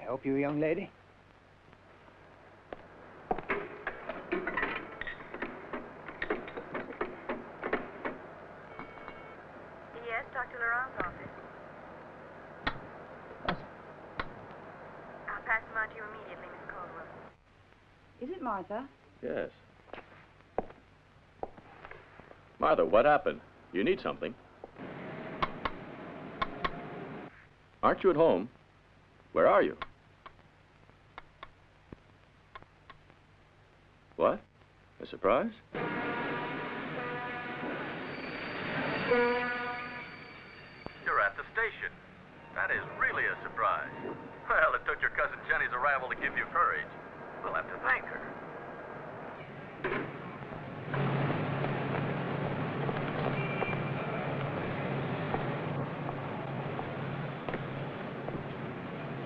help you, young lady? Yes, Dr. Laurent's office. I'll pass him on to you immediately, Miss Caldwell. Is it Martha? Yes. Martha, what happened? You need something. Aren't you at home? Where are you? What? A surprise? You're at the station. That is really a surprise. Well, it took your cousin Jenny's arrival to give you courage. We'll have to thank her.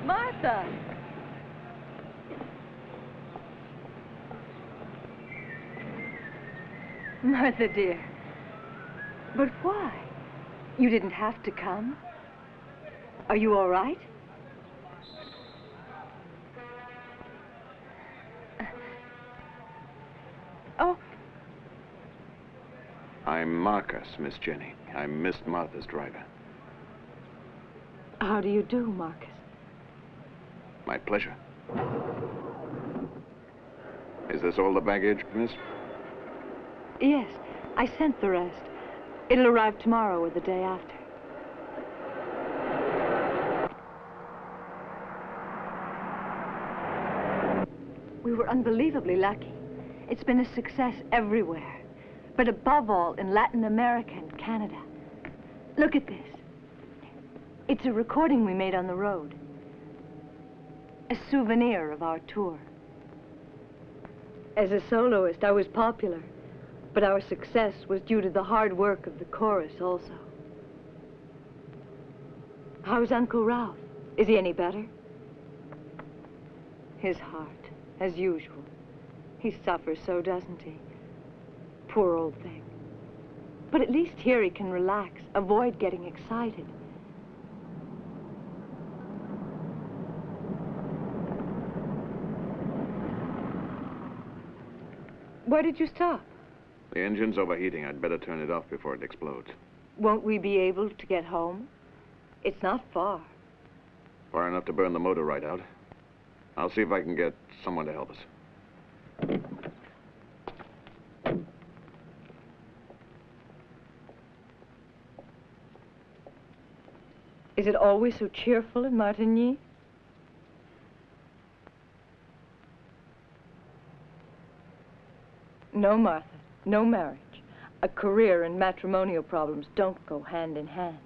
Martha! Martha, dear. But why? You didn't have to come. Are you all right? Oh. I'm Marcus, Miss Jenny. I'm Miss Martha's driver. How do you do, Marcus? My pleasure. Is this all the baggage, miss? Yes, I sent the rest. It'll arrive tomorrow or the day after. We were unbelievably lucky. It's been a success everywhere, but above all in Latin America and Canada. Look at this. It's a recording we made on the road. A souvenir of our tour. As a soloist, I was popular, but our success was due to the hard work of the chorus also. How's Uncle Ralph? Is he any better? His heart, as usual. He suffers so, doesn't he? Poor old thing. But at least here he can relax, avoid getting excited. Where did you stop? The engine's overheating. I'd better turn it off before it explodes. Won't we be able to get home? It's not far. Far enough to burn the motor right out. I'll see if I can get someone to help us. Is it always so cheerful in Martigny? No, Martha, no marriage. A career and matrimonial problems don't go hand in hand.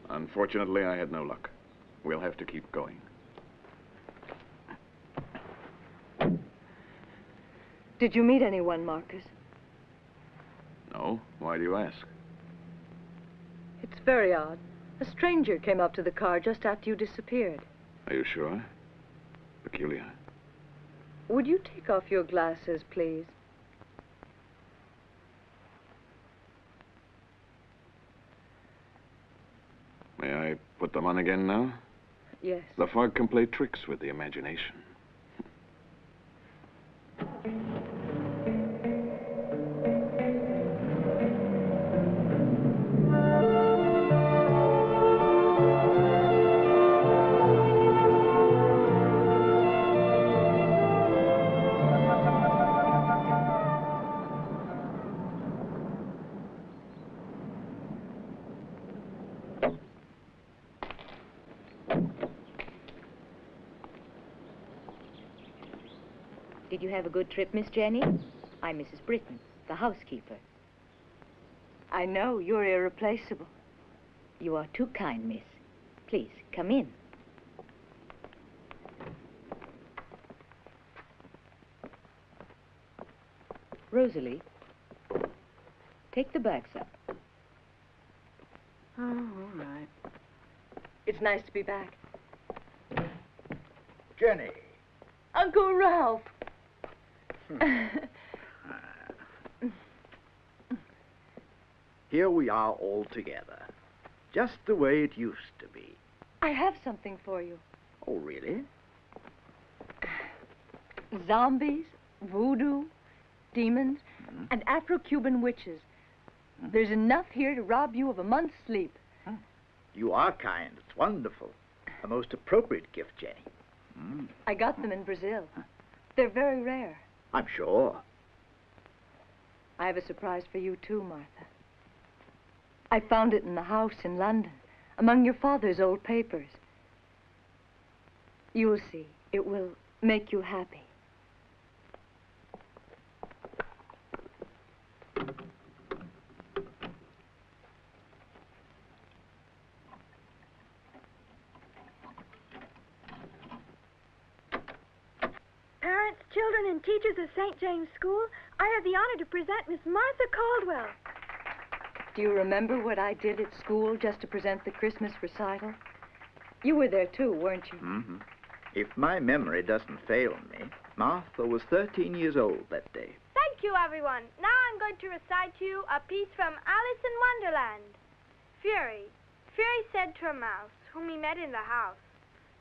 Unfortunately, I had no luck. We'll have to keep going. Did you meet anyone, Marcus? No? Why do you ask? It's very odd. A stranger came up to the car just after you disappeared. Are you sure? Peculiar. Would you take off your glasses, please? May I put them on again now? Yes. The fog can play tricks with the imagination. Did you have a good trip, Miss Jenny? I'm Mrs. Britton, the housekeeper. I know, you're irreplaceable. You are too kind, miss. Please, come in. Rosalie, take the bags up. Oh, all right. It's nice to be back. Jenny. Uncle Ralph. Here we are all together. Just the way it used to be. I have something for you. Oh, really? Zombies, voodoo, demons, and Afro-Cuban witches. There's enough here to rob you of a month's sleep. You are kind. It's wonderful. A most appropriate gift, Jenny. I got them in Brazil. They're very rare. I'm sure. I have a surprise for you too, Martha. I found it in the house in London, among your father's old papers. You'll see. It will make you happy. Parents, children, and teachers of St. James School, I have the honor to present Miss Martha Caldwell. Do you remember what I did at school just to present the Christmas recital? You were there too, weren't you? Mm-hmm. If my memory doesn't fail me, Martha was 13 years old that day. Thank you, everyone. Now I'm going to recite to you a piece from Alice in Wonderland. Fury said to a mouse, whom he met in the house,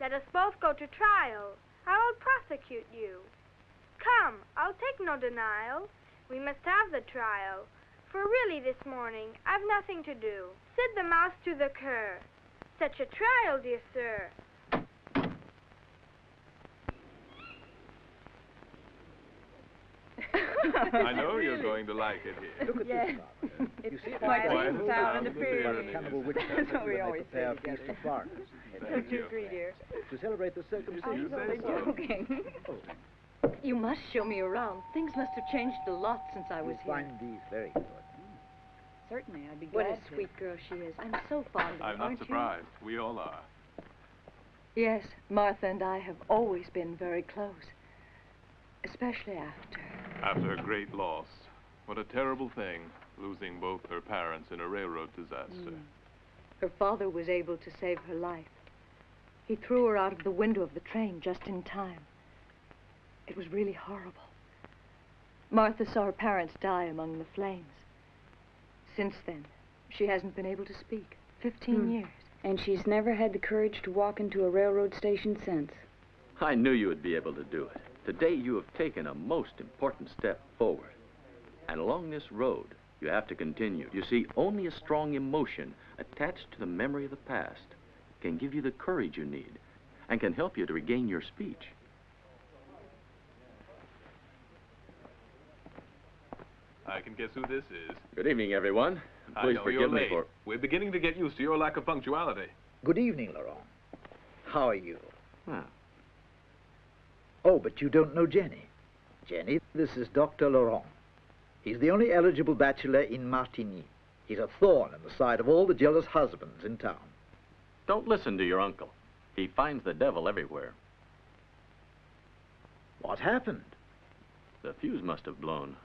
"Let us both go to trial. I will prosecute you. Come, I'll take no denial. We must have the trial. For really this morning I've nothing to do." Said the mouse to the cur, "Such a trial, dear sir." I know you're going to like it here. Look at this, Martha. You see, quite it's a sound in the period. Cannibal witch That's what we always say prepare a together. feast for foreigners. Don't you agree, dear? To celebrate the circumcision. I'm only joking. You must show me around. Things must have changed a lot since I was You'll here. find these very good. Certainly, I'd be glad. What a sweet girl she is. I'm so fond of her, I'm not aren't surprised. We all are. you? Yes, Martha and I have always been very close. Especially After her great loss. What a terrible thing, losing both her parents in a railroad disaster. her father was able to save her life. He threw her out of the window of the train just in time. It was really horrible. Martha saw her parents die among the flames. Since then, she hasn't been able to speak. 15 years. And she's never had the courage to walk into a railroad station since. I knew you would be able to do it. Today you have taken a most important step forward. And along this road, you have to continue. You see, only a strong emotion attached to the memory of the past can give you the courage you need and can help you to regain your speech. I can guess who this is. Good evening, everyone. Please forgive me for... We're beginning to get used to your lack of punctuality. Good evening, Laurent. How are you? Ah. Oh, but you don't know Jenny. Jenny, this is Dr. Laurent. He's the only eligible bachelor in Martigny. He's a thorn in the side of all the jealous husbands in town. Don't listen to your uncle. He finds the devil everywhere. What happened? The fuse must have blown.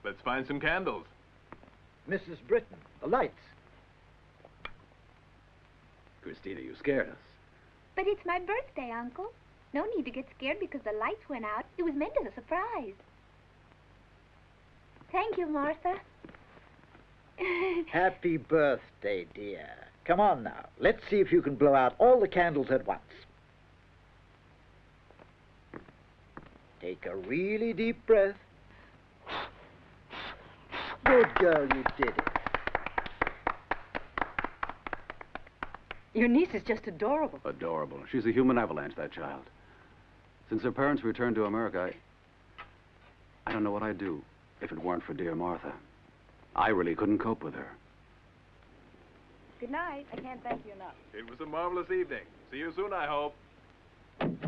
Let's find some candles. Mrs. Britton, the lights. Christina, you scared us. But it's my birthday, Uncle. No need to get scared because the lights went out. It was meant as a surprise. Thank you, Martha. Happy birthday, dear. Come on now. Let's see if you can blow out all the candles at once. Take a really deep breath. Good girl, you did it. Your niece is just adorable. Adorable. She's a human avalanche, that child. Since her parents returned to America, I don't know what I'd do if it weren't for dear Martha. I really couldn't cope with her. Good night. I can't thank you enough. It was a marvelous evening. See you soon, I hope.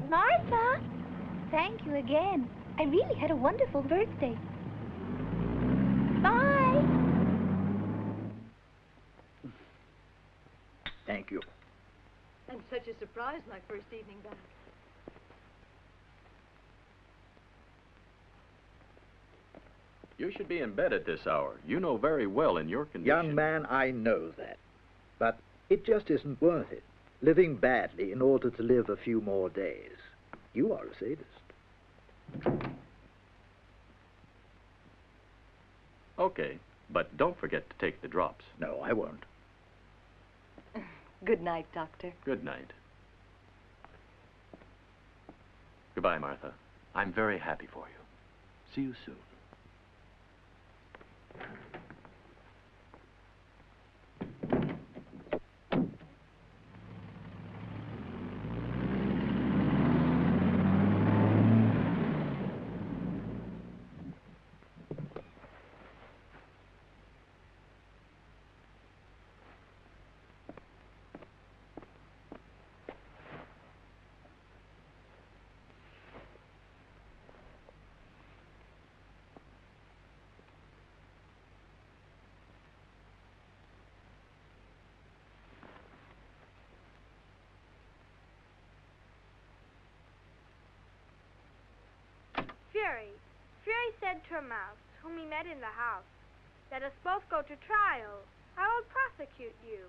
Martha, thank you again. I really had a wonderful birthday. Bye. Thank you. And such a surprise my first evening back. You should be in bed at this hour. You know very well in your condition. Young man, I know that. But it just isn't worth it. Living badly in order to live a few more days. You are a sadist. Okay, but don't forget to take the drops. No, I won't. Good night, Doctor. Good night. Goodbye, Martha. I'm very happy for you. See you soon. Fury said to a mouse, whom he met in the house, "Let us both go to trial. I will prosecute you."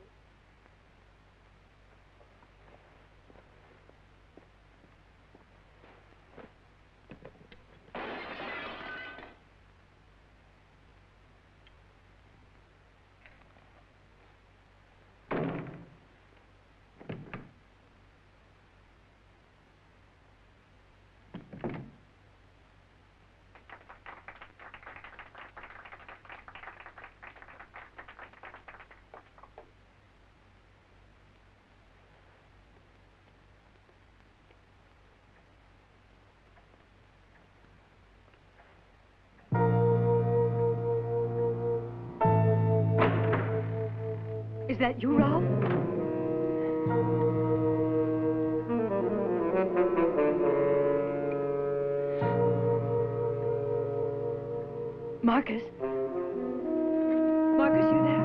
Is that you, Ralph? Marcus? Marcus, you there?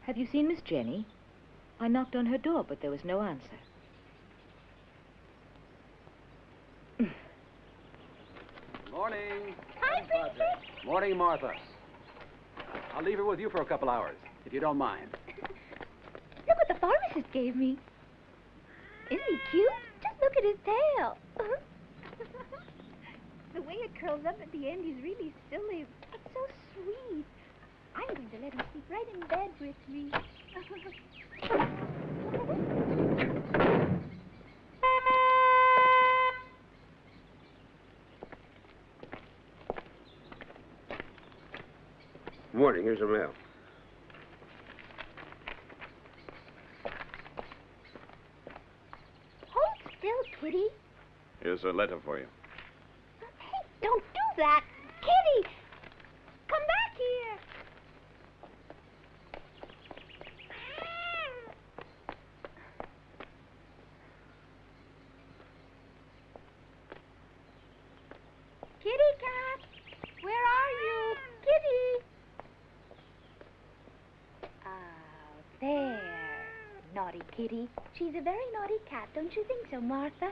Have you seen Miss Jenny? I knocked on her door, but there was no answer. Morning. Hi, Princess. Morning, Martha. I'll leave her with you for a couple hours, if you don't mind. Look what the pharmacist gave me. Isn't he cute? Just look at his tail. The way it curls up at the end is really silly. It's so sweet. I'm going to let him sleep right in bed with me. Morning, here's your mail. Hold still, Kitty. Here's a letter for you. Hey, don't do that. Kitty, come back here. naughty kitty. She's a very naughty cat, don't you think so, Martha?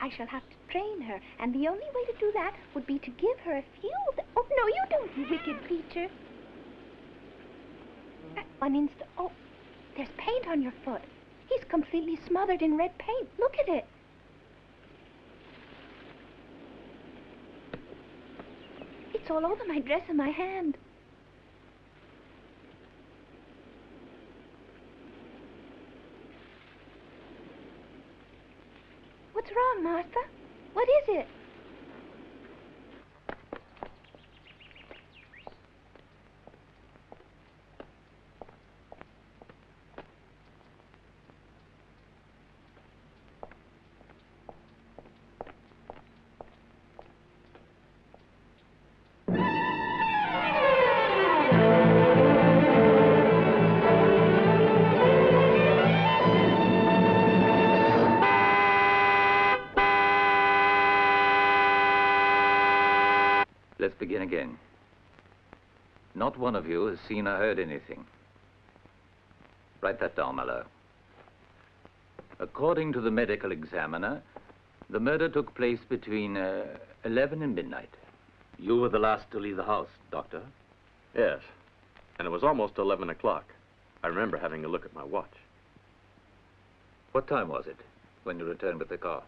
I shall have to train her, and the only way to do that would be to give her a few... Oh, no, you don't, you wicked creature. One instant... Oh, there's paint on your foot. He's completely smothered in red paint. Look at it. It's all over my dress and my hand. What's wrong, Martha? What is it? Let's begin again. Not one of you has seen or heard anything. Write that down, Mallow. According to the medical examiner, the murder took place between 11 and midnight. You were the last to leave the house, Doctor. Yes, and it was almost 11 o'clock. I remember having a look at my watch. What time was it when you returned with the car?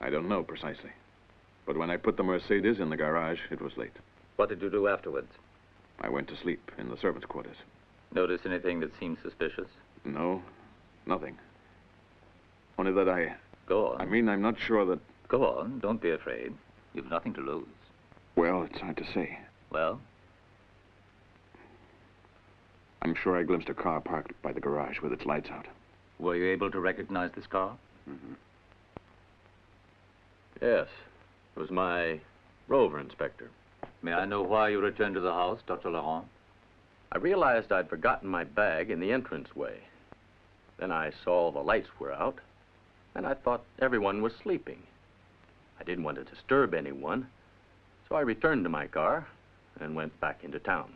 I don't know precisely. But when I put the Mercedes in the garage, it was late. What did you do afterwards? I went to sleep in the servants' quarters. Notice anything that seemed suspicious? No, nothing. Only that I... Go on. I mean, I'm not sure that... Go on, don't be afraid. You've nothing to lose. Well, it's hard to say. Well? I'm sure I glimpsed a car parked by the garage with its lights out. Were you able to recognize this car? Mm-hmm. Yes. It was my rover inspector. May I know why you returned to the house, Dr. Laurent? I realized I'd forgotten my bag in the entranceway. Then I saw the lights were out, and I thought everyone was sleeping. I didn't want to disturb anyone, so I returned to my car and went back into town.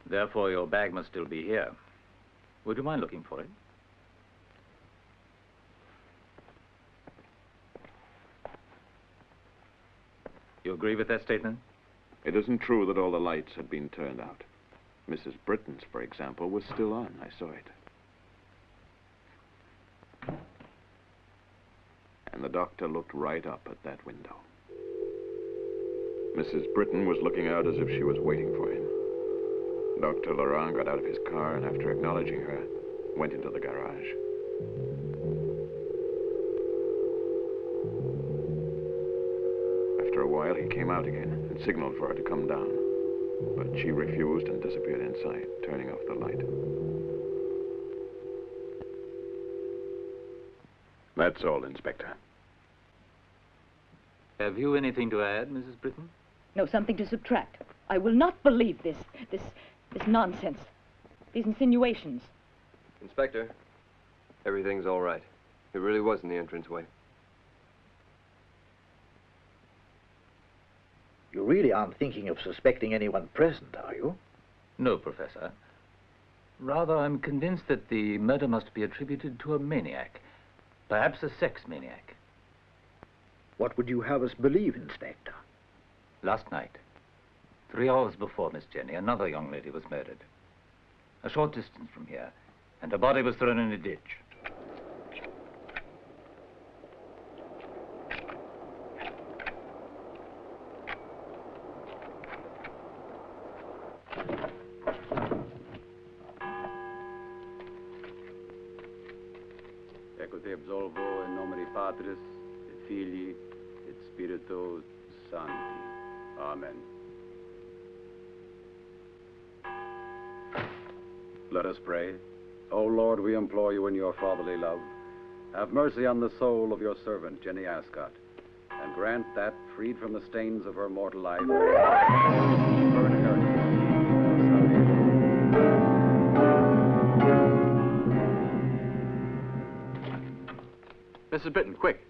Therefore, your bag must still be here. Would you mind looking for it? You agree with that statement? It isn't true that all the lights had been turned out. Mrs. Britton's, for example, was still on. I saw it. And the doctor looked right up at that window. Mrs. Britton was looking out as if she was waiting for him. Dr. Laurent got out of his car and, after acknowledging her, went into the garage. After a while, he came out again and signaled for her to come down. But she refused and disappeared inside, turning off the light. That's all, Inspector. Have you anything to add, Mrs. Britton? No, something to subtract. I will not believe this nonsense. These insinuations. Inspector, everything's all right. It really was in the entranceway. You really aren't thinking of suspecting anyone present, are you? No, Professor. Rather, I'm convinced that the murder must be attributed to a maniac. Perhaps a sex maniac. What would you have us believe, Inspector? Last night, 3 hours before Miss Jenny, another young lady was murdered. A short distance from here, and her body was thrown in a ditch. Ecco te absolvo in nome di Patris, et Filii, et Spiritus Sancti. Amen. Let us pray. O Lord, we implore you in your fatherly love, have mercy on the soul of your servant, Jenny Ascot, and grant that, freed from the stains of her mortal life, her inheritance. Mrs. Britton, quick.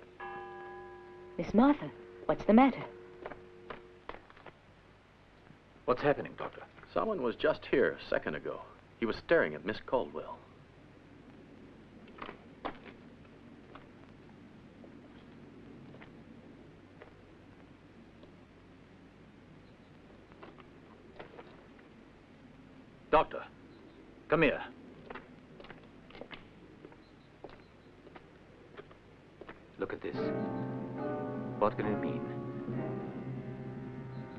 Miss Martha, what's the matter? What's happening, Doctor? Someone was just here a second ago. He was staring at Miss Caldwell. Doctor, come here. Look at this. What can it mean?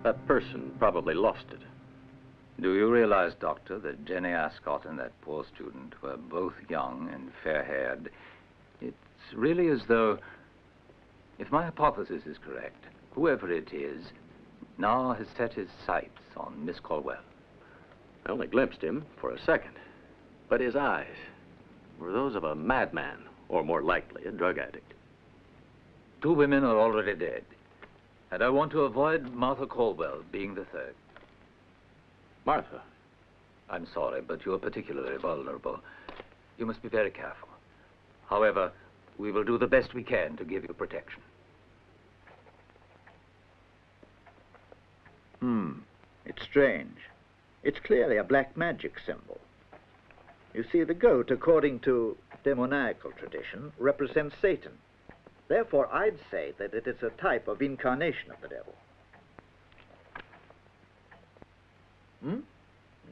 That person probably lost it. Do you realize, Doctor, that Jenny Ascot and that poor student were both young and fair-haired? It's really as though, if my hypothesis is correct, whoever it is now has set his sights on Miss Caldwell. I only glimpsed him for a second, but his eyes were those of a madman, or more likely, a drug addict. 2 women are already dead, and I want to avoid Martha Caldwell being the third. Martha? I'm sorry, but you're particularly vulnerable. You must be very careful. However, we will do the best we can to give you protection. It's strange. It's clearly a black magic symbol. You see, the goat, according to demoniacal tradition, represents Satan. Therefore, I'd say that it is a type of incarnation of the devil.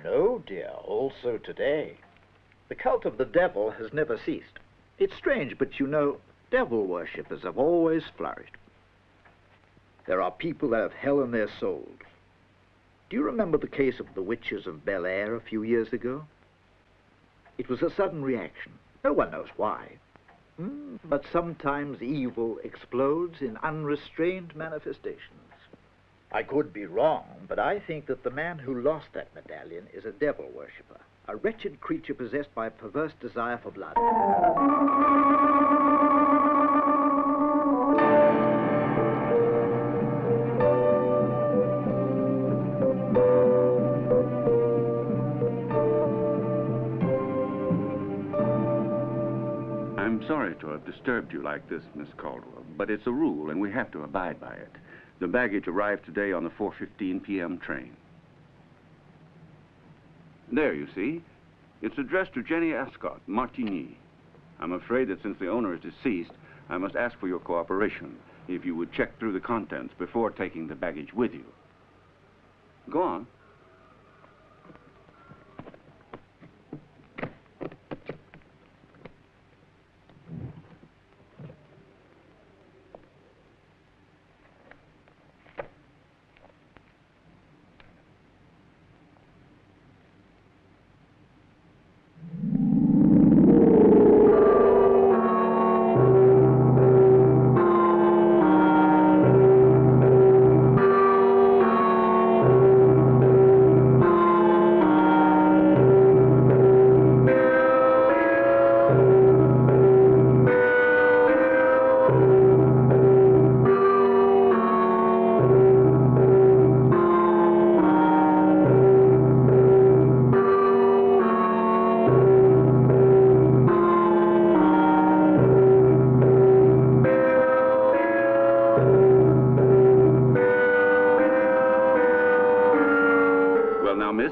No, dear, also today. The cult of the devil has never ceased. It's strange, but you know, devil worshippers have always flourished. There are people that have hell in their souls. Do you remember the case of the witches of Bel Air a few years ago? It was a sudden reaction. No one knows why. But sometimes evil explodes in unrestrained manifestations. I could be wrong, but I think that the man who lost that medallion is a devil worshipper, a wretched creature possessed by a perverse desire for blood. I'm sorry to have disturbed you like this, Miss Caldwell, but it's a rule and we have to abide by it. The baggage arrived today on the 4:15 p.m. train. There, you see. It's addressed to Jenny Ascot, Martigny. I'm afraid that since the owner is deceased, I must ask for your cooperation, if you would check through the contents before taking the baggage with you. Go on.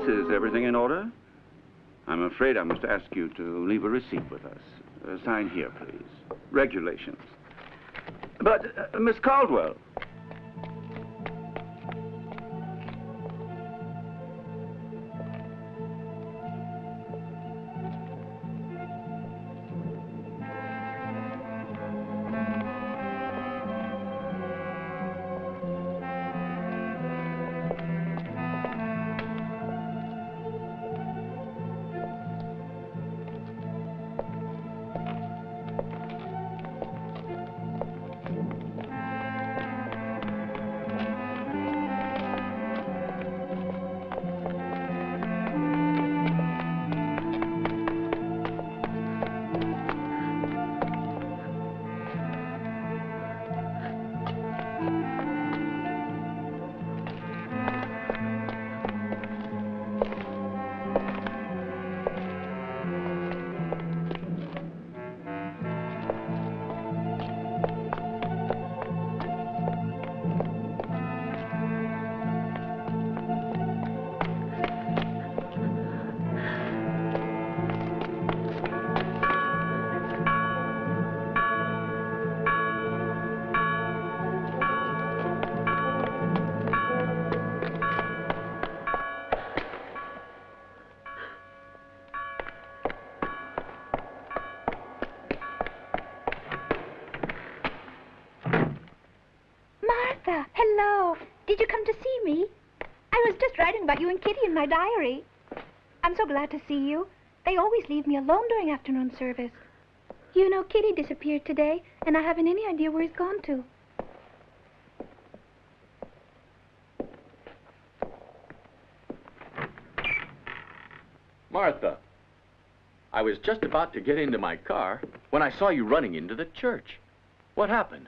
Is everything in order? I'm afraid I must ask you to leave a receipt with us. Sign here, please. Regulations. But, Miss Caldwell. Did you come to see me? I was just writing about you and Kitty in my diary. I'm so glad to see you. They always leave me alone during afternoon service. You know, Kitty disappeared today, and I haven't any idea where he's gone to. Martha, I was just about to get into my car when I saw you running into the church. What happened?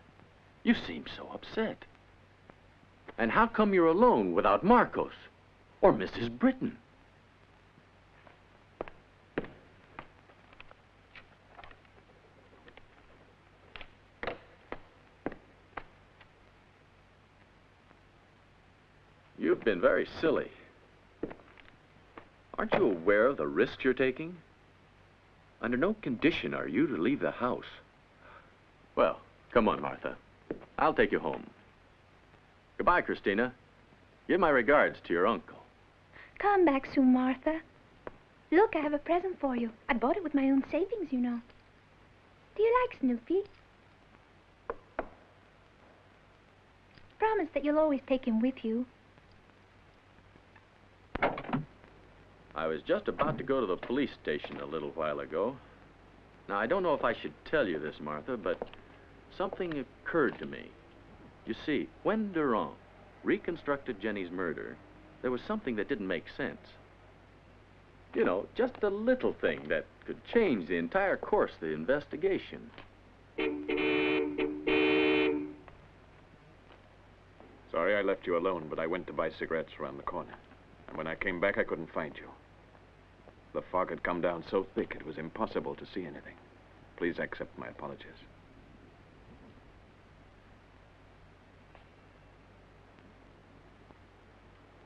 You seem so upset. And how come you're alone without Marcos or Mrs. Britton? You've been very silly. Aren't you aware of the risks you're taking? Under no condition are you to leave the house. Well, come on, Martha. I'll take you home. Goodbye, Christina. Give my regards to your uncle. Come back soon, Martha. Look, I have a present for you. I bought it with my own savings, you know. Do you like Snoopy? Promise that you'll always take him with you. I was just about to go to the police station a little while ago. Now, I don't know if I should tell you this, Martha, but something occurred to me. You see, when Durand reconstructed Jenny's murder, there was something that didn't make sense. You know, just a little thing that could change the entire course of the investigation. Sorry I left you alone, but I went to buy cigarettes around the corner. And when I came back, I couldn't find you. The fog had come down so thick it was impossible to see anything. Please accept my apologies.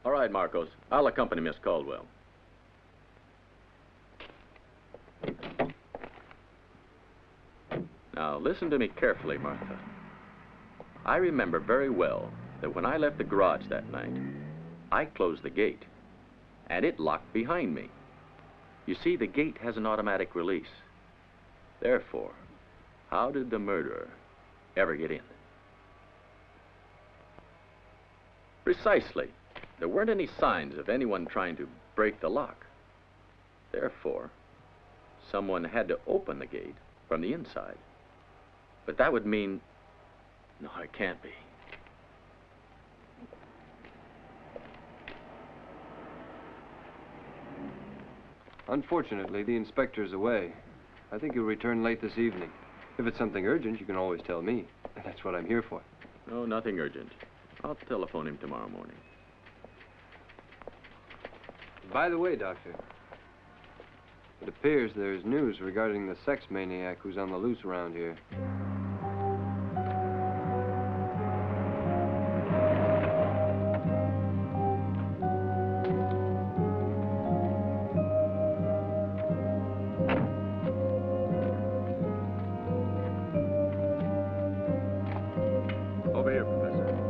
All right, Marcos. I'll accompany Miss Caldwell. Now, listen to me carefully, Martha. I remember very well that when I left the garage that night, I closed the gate, and it locked behind me. You see, the gate has an automatic release. Therefore, how did the murderer ever get in? Precisely. There weren't any signs of anyone trying to break the lock. Therefore, someone had to open the gate from the inside. But that would mean... No, it can't be. Unfortunately, the inspector's away. I think he'll return late this evening. If it's something urgent, you can always tell me. That's what I'm here for. No, nothing urgent. I'll telephone him tomorrow morning. By the way, Doctor, it appears there's news regarding the sex maniac who's on the loose around here. Over here, Professor.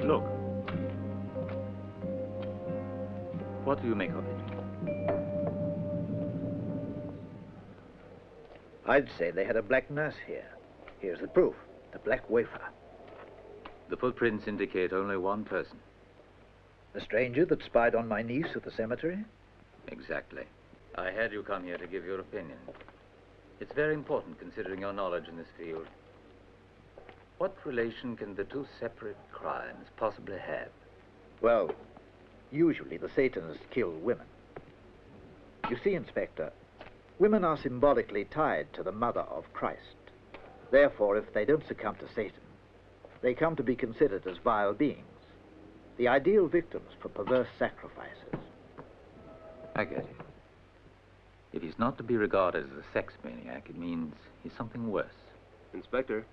Look. What do you make of it? I'd say they had a black nurse here. Here's the proof, the black wafer. The footprints indicate only one person. The stranger that spied on my niece at the cemetery? Exactly. I had you come here to give your opinion. It's very important considering your knowledge in this field. What relation can the two separate crimes possibly have? Well, usually the Satanists kill women. You see, Inspector, women are symbolically tied to the mother of Christ. Therefore, if they don't succumb to Satan, they come to be considered as vile beings, the ideal victims for perverse sacrifices. I get it. If he's not to be regarded as a sex maniac, it means he's something worse. Inspector.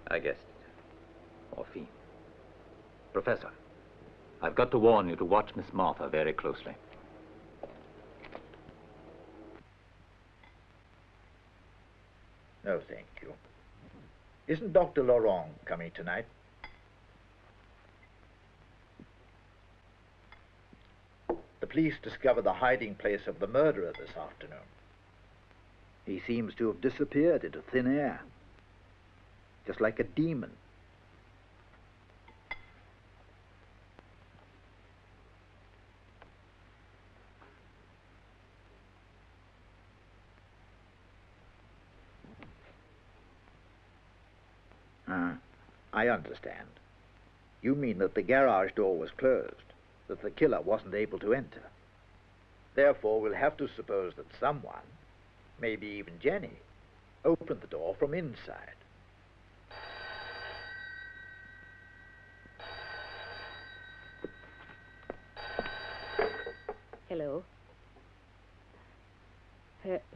I guessed it. Morphine. Professor, I've got to warn you to watch Miss Martha very closely. No, thank you. Isn't Dr. Laurent coming tonight? The police discovered the hiding place of the murderer this afternoon. He seems to have disappeared into thin air, just like a demon. I understand. You mean that the garage door was closed, that the killer wasn't able to enter. Therefore, we'll have to suppose that someone, maybe even Jenny, opened the door from inside. Hello?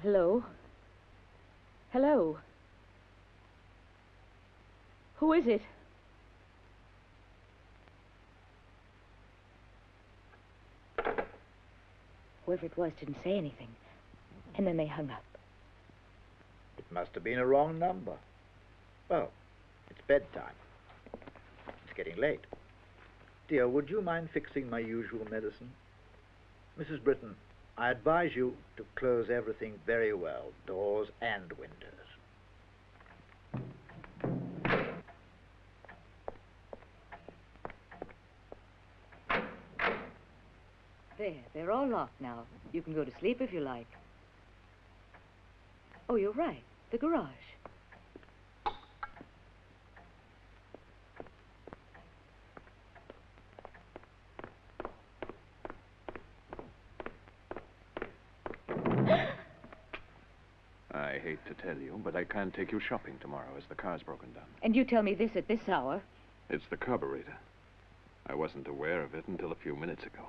Hello? Hello? Who is it? Whoever it was didn't say anything. And then they hung up. It must have been a wrong number. Well, it's bedtime. It's getting late. Dear, would you mind fixing my usual medicine? Mrs. Britton, I advise you to close everything very well, doors and windows. There, they're all locked now. You can go to sleep if you like. Oh, you're right. The garage. I hate to tell you, but I can't take you shopping tomorrow as the car's broken down. And you tell me this at this hour? It's the carburetor. I wasn't aware of it until a few minutes ago.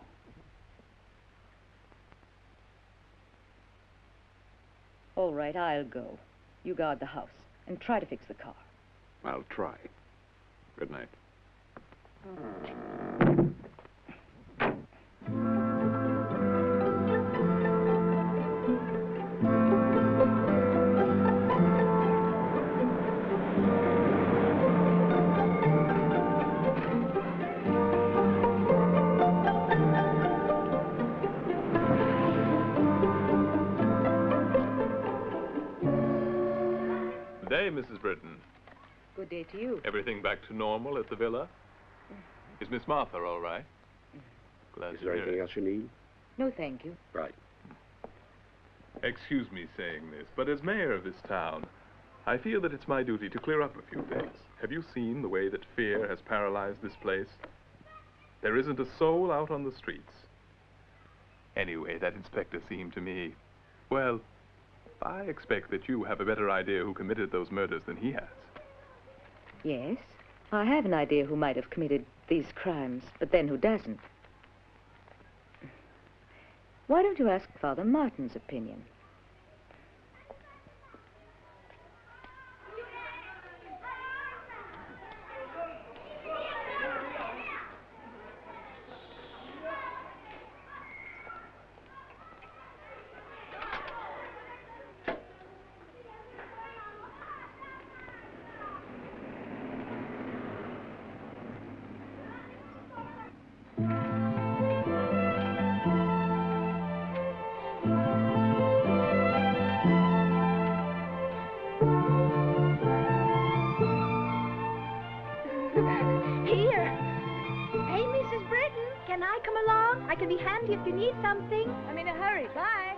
All right, I'll go. You guard the house and try to fix the car. I'll try. Good night. Good day, Mrs. Britton. Good day to you. Everything back to normal at the villa? Is Miss Martha all right? Glad Is to there hear anything it. else you need? No, thank you. Right. Excuse me saying this, but as mayor of this town, I feel that it's my duty to clear up a few things. Have you seen the way that fear has paralyzed this place? There isn't a soul out on the streets. Anyway, that inspector seemed to me, well, I expect that you have a better idea who committed those murders than he has. Yes, I have an idea who might have committed these crimes, but then who doesn't. Why don't you ask Father Martin's opinion? I can be handy if you need something. I'm in a hurry. Bye.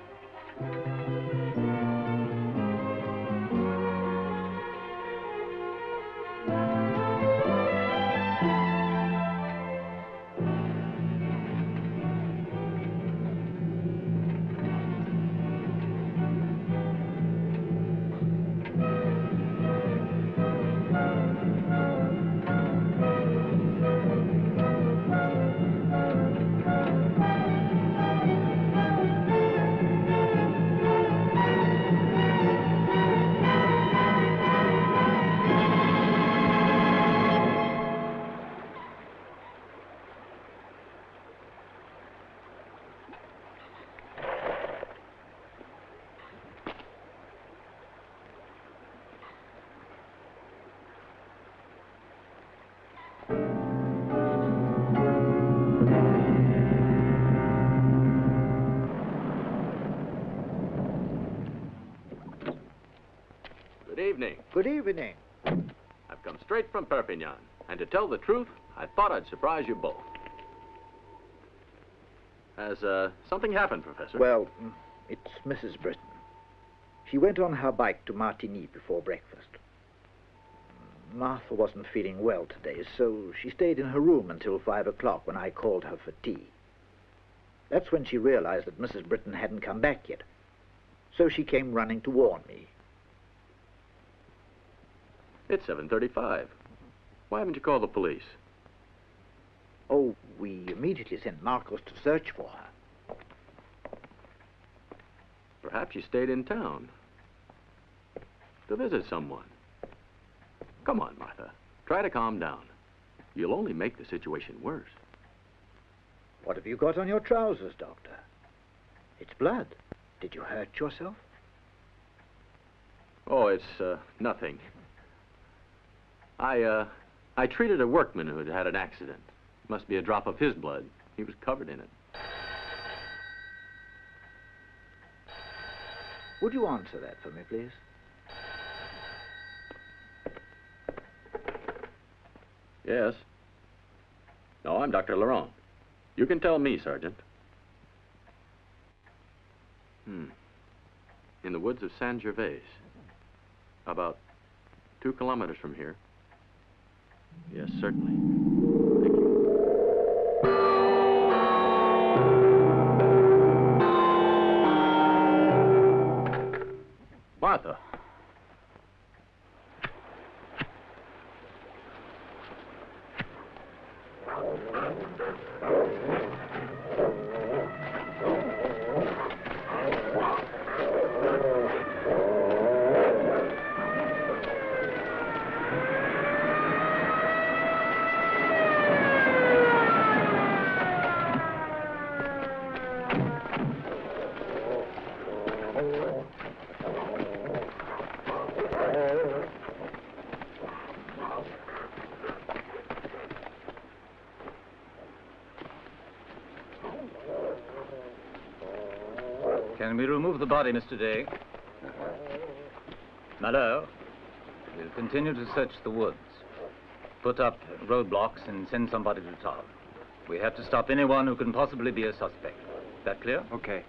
evening. Good evening. I've come straight from Perpignan, and to tell the truth, I thought I'd surprise you both. Has something happened, Professor? Well, it's Mrs. Britton. She went on her bike to Martigny before breakfast. Martha wasn't feeling well today, so she stayed in her room until 5 o'clock when I called her for tea. That's when she realized that Mrs. Britton hadn't come back yet. So she came running to warn me. It's 7:35. Why haven't you called the police? Oh, we immediately sent Marcos to search for her. Perhaps you stayed in town to visit someone. Come on, Martha. Try to calm down. You'll only make the situation worse. What have you got on your trousers, Doctor? It's blood. Did you hurt yourself? Oh, it's nothing. I treated a workman who had had an accident. Must be a drop of his blood. He was covered in it. Would you answer that for me, please? Yes. No, I'm Dr. Laurent. You can tell me, Sergeant. In the woods of Saint Gervais. About 2 kilometers from here. Yes, certainly. Thank you. Martha. Can we remove the body, Mr. Day? Malheur, we'll continue to search the woods. Put up roadblocks and send somebody to town. We have to stop anyone who can possibly be a suspect. That clear? Okay.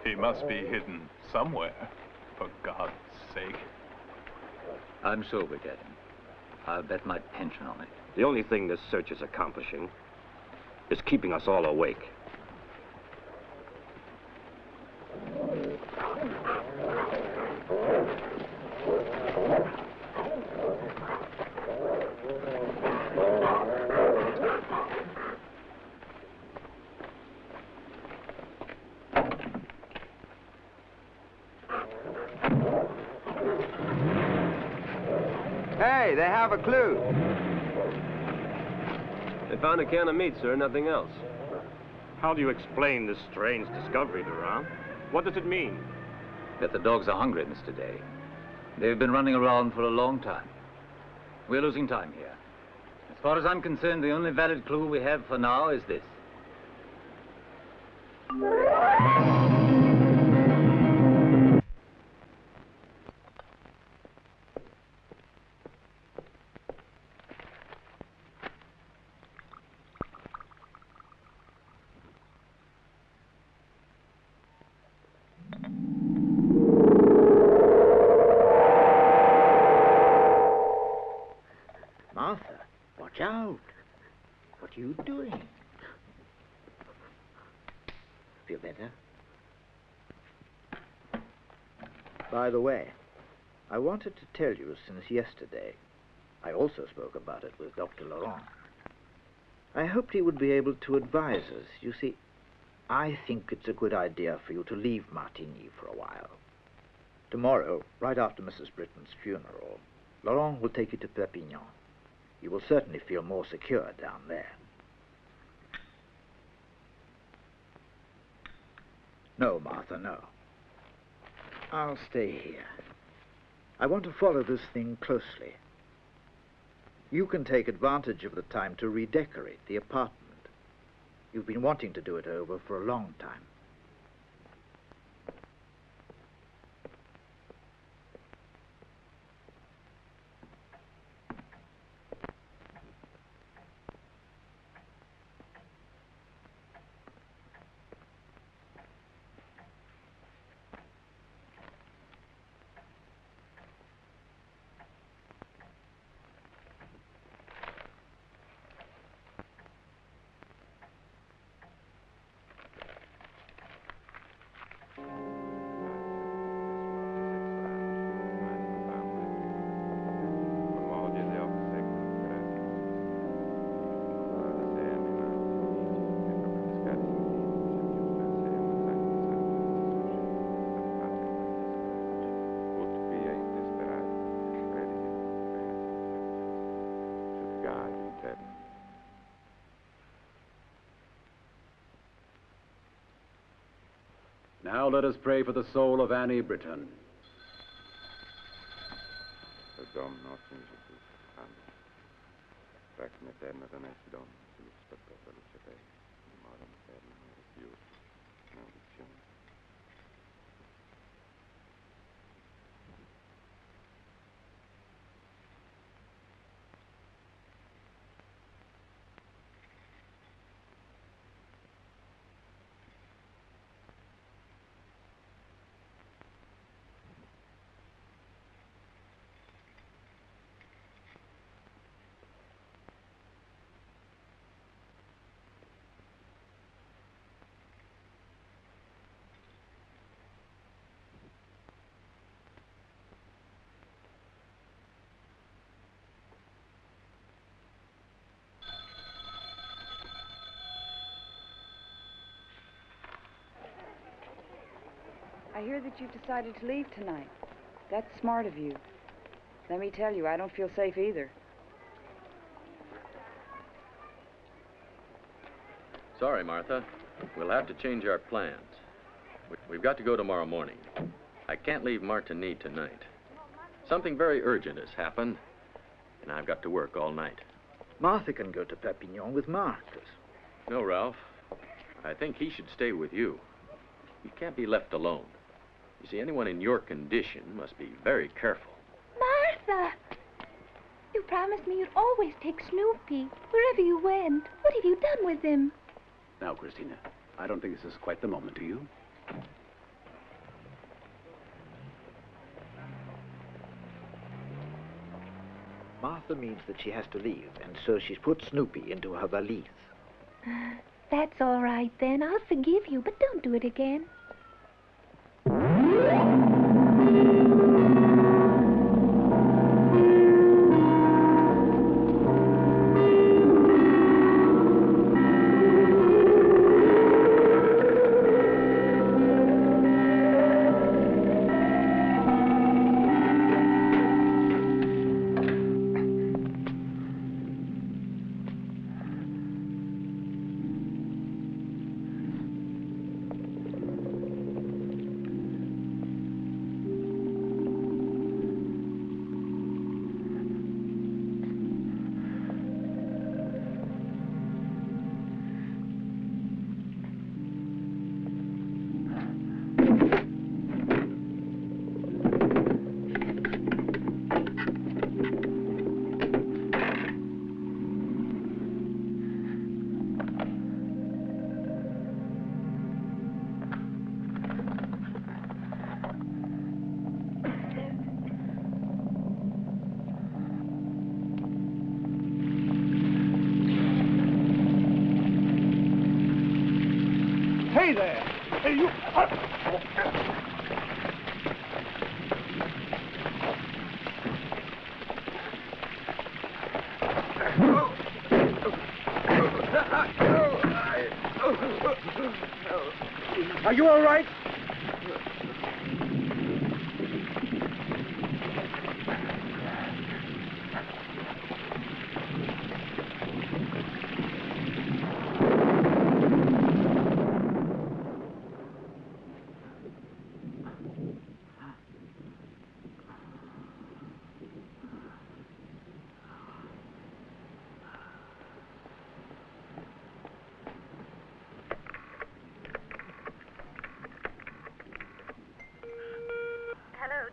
He must be hidden somewhere, for God's sake. I'm sure we'll get him. I'll bet my pension on it. The only thing this search is accomplishing is keeping us all awake. Hey, they have a clue. They found a can of meat, sir, nothing else. How do you explain this strange discovery, Durand? What does it mean? That the dogs are hungry, Mr. Day. They've been running around for a long time. We're losing time here. As far as I'm concerned, the only valid clue we have for now is this. Martha, watch out. What are you doing? Feel better? By the way, I wanted to tell you since yesterday. I also spoke about it with Dr. Laurent. I hoped he would be able to advise us. You see, I think it's a good idea for you to leave Martigny for a while. Tomorrow, right after Mrs. Britton's funeral, Laurent will take you to Perpignan. You will certainly feel more secure down there. No, Martha, no. I'll stay here. I want to follow this thing closely. You can take advantage of the time to redecorate the apartment. You've been wanting to do it over for a long time. Now let us pray for the soul of Annie Britton. I hear that you've decided to leave tonight. That's smart of you. Let me tell you, I don't feel safe either. Sorry, Martha. We'll have to change our plans. We've got to go tomorrow morning. I can't leave Martigny tonight. Something very urgent has happened, and I've got to work all night. Martha can go to Perpignan with Marcus. No, Ralph. I think he should stay with you. You can't be left alone. You see, anyone in your condition must be very careful. Martha! You promised me you'd always take Snoopy wherever you went. What have you done with him? Now, Christina, I don't think this is quite the moment, do you? Martha means that she has to leave, and so she's put Snoopy into her valise. That's all right, then. I'll forgive you, but don't do it again. Hey there! Hey, you... Are you all right?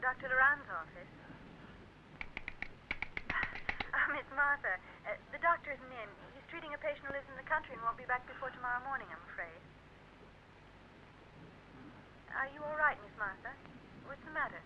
Dr. Duran's office. Miss Martha, the doctor isn't in. He's treating a patient who lives in the country and won't be back before tomorrow morning, I'm afraid. Are you all right, Miss Martha? What's the matter?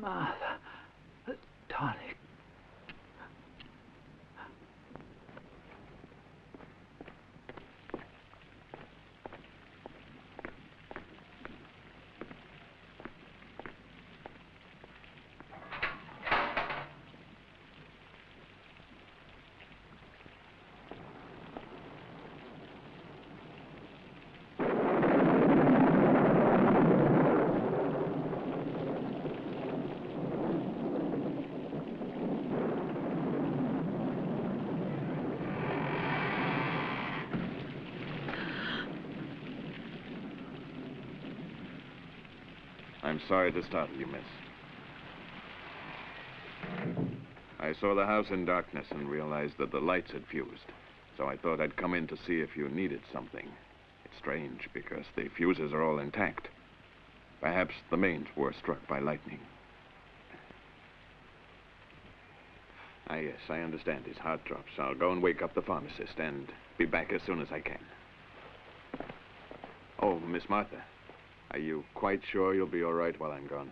Martha, tonic. I'm sorry to startle you, miss. I saw the house in darkness and realized that the lights had fused. So I thought I'd come in to see if you needed something. It's strange because the fuses are all intact. Perhaps the mains were struck by lightning. Ah, yes, I understand his heart drops. I'll go and wake up the pharmacist and be back as soon as I can. Oh, Miss Martha, are you quite sure you'll be all right while I'm gone?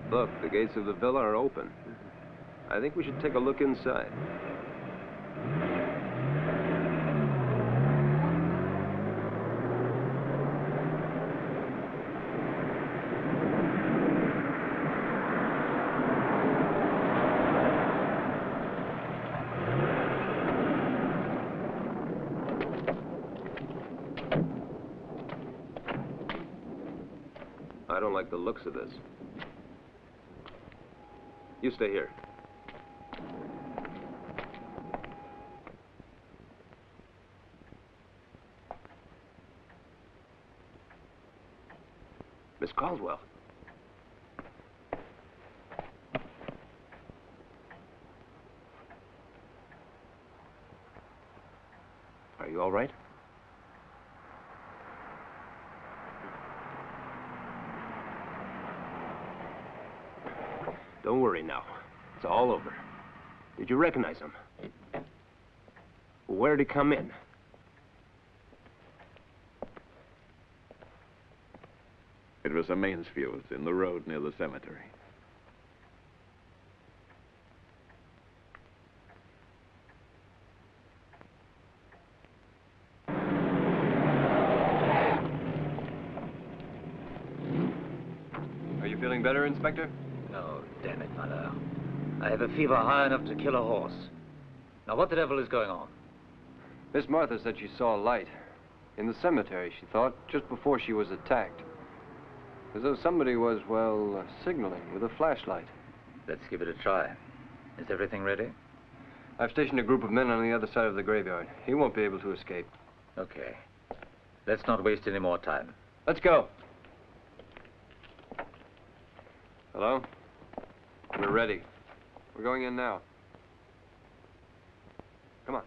Look, the gates of the villa are open. I think we should take a look inside. I don't like the looks of this. You stay here. Miss Caldwell. Are you all right? Don't worry now. It's all over. Did you recognize him? Where did he come in? It was a mains fuse in the road near the cemetery. better, Inspector? No, damn it, Mother. I have a fever high enough to kill a horse. Now, what the devil is going on? Miss Martha said she saw a light. In the cemetery, she thought, just before she was attacked. As though somebody was, well, signaling with a flashlight. Let's give it a try. Is everything ready? I've stationed a group of men on the other side of the graveyard. He won't be able to escape. Okay. Let's not waste any more time. Let's go. Hello? We're ready. We're going in now. Come on.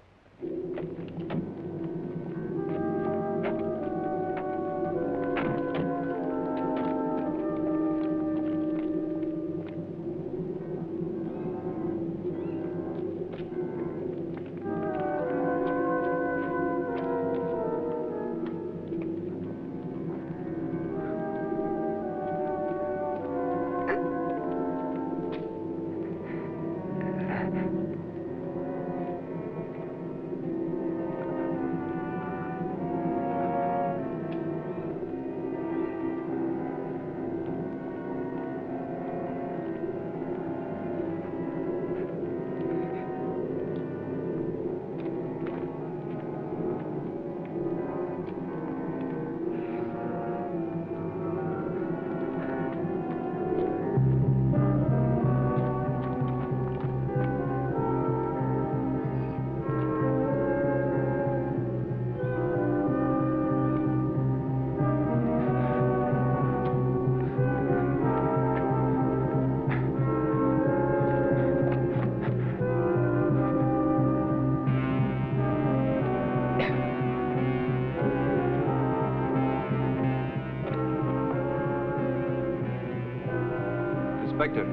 Inspector,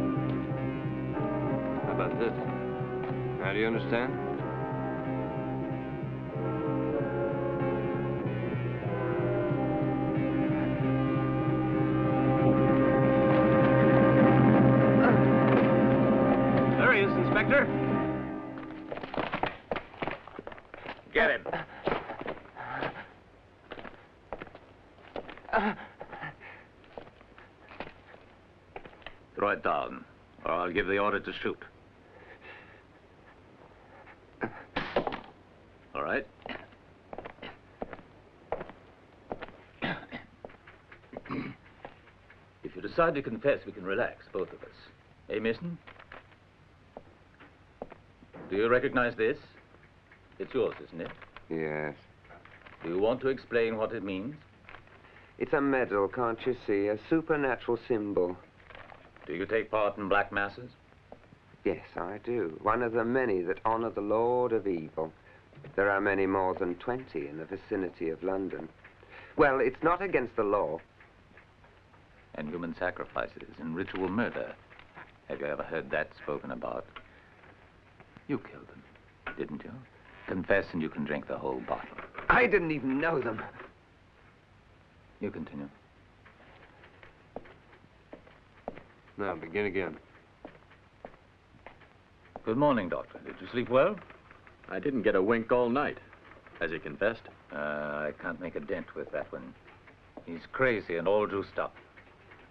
how about this? Now, do you understand? There he is, Inspector. Get him. Throw it down, or I'll give the order to shoot. All right? If you decide to confess, we can relax, both of us. Eh, Mason? Do you recognize this? It's yours, isn't it? Yes. Do you want to explain what it means? It's a medal, can't you see? A supernatural symbol. Do you take part in black masses? Yes, I do. One of the many that honor the Lord of Evil. There are many more than 20 in the vicinity of London. Well, it's not against the law. And human sacrifices and ritual murder. Have you ever heard that spoken about? You killed them, didn't you? Confess and you can drink the whole bottle. I didn't even know them. You continue. Now, begin again. Good morning, Doctor. Did you sleep well? I didn't get a wink all night. Has he confessed? I can't make a dent with that one. He's crazy and all juiced up.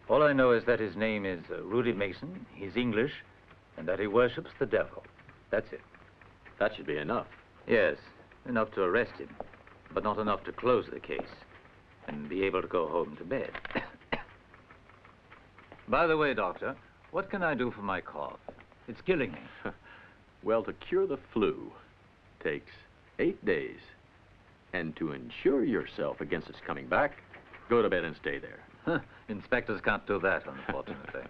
All I know is that his name is Rudy Mason, he's English, and that he worships the devil. That's it. That should be enough. Yes, enough to arrest him, but not enough to close the case and be able to go home to bed. By the way, Doctor, what can I do for my cough? It's killing me. Well, to cure the flu takes 8 days. And to insure yourself against its coming back, go to bed and stay there. Inspectors can't do that, unfortunately.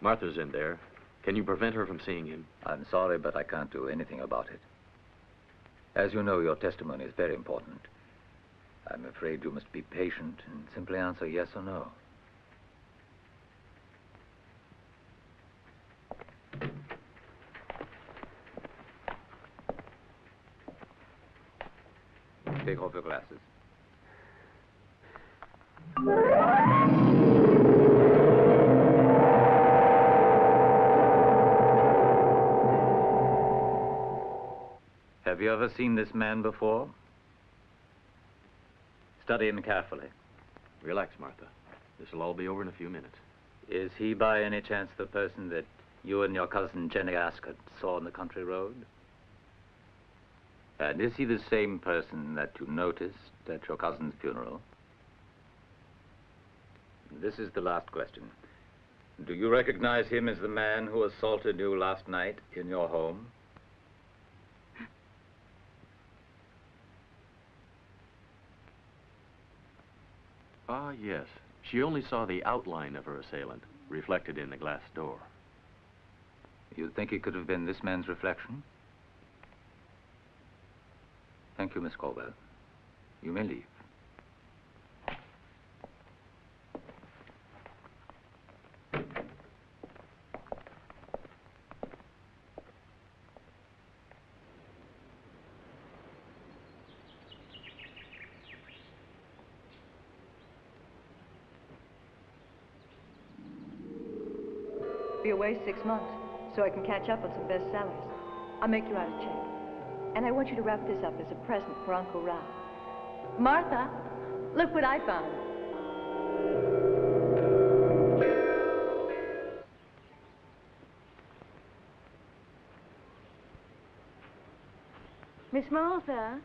Martha's in there. Can you prevent her from seeing him? I'm sorry, but I can't do anything about it. As you know, your testimony is very important. I'm afraid you must be patient and simply answer yes or no. Take off your glasses. Have you ever seen this man before? Study him carefully. Relax, Martha. This will all be over in a few minutes. Is he by any chance the person that you and your cousin Jenny Ascot saw on the country road? And is he the same person that you noticed at your cousin's funeral? This is the last question. Do you recognize him as the man who assaulted you last night in your home? Ah, yes. She only saw the outline of her assailant, reflected in the glass door. You think it could have been this man's reflection? Thank you, Miss Colwell. You may leave. Be away 6 months, so I can catch up on some bestsellers. I'll make you out a check. And I want you to wrap this up as a present for Uncle Ralph. Martha, look what I found. Miss Martha?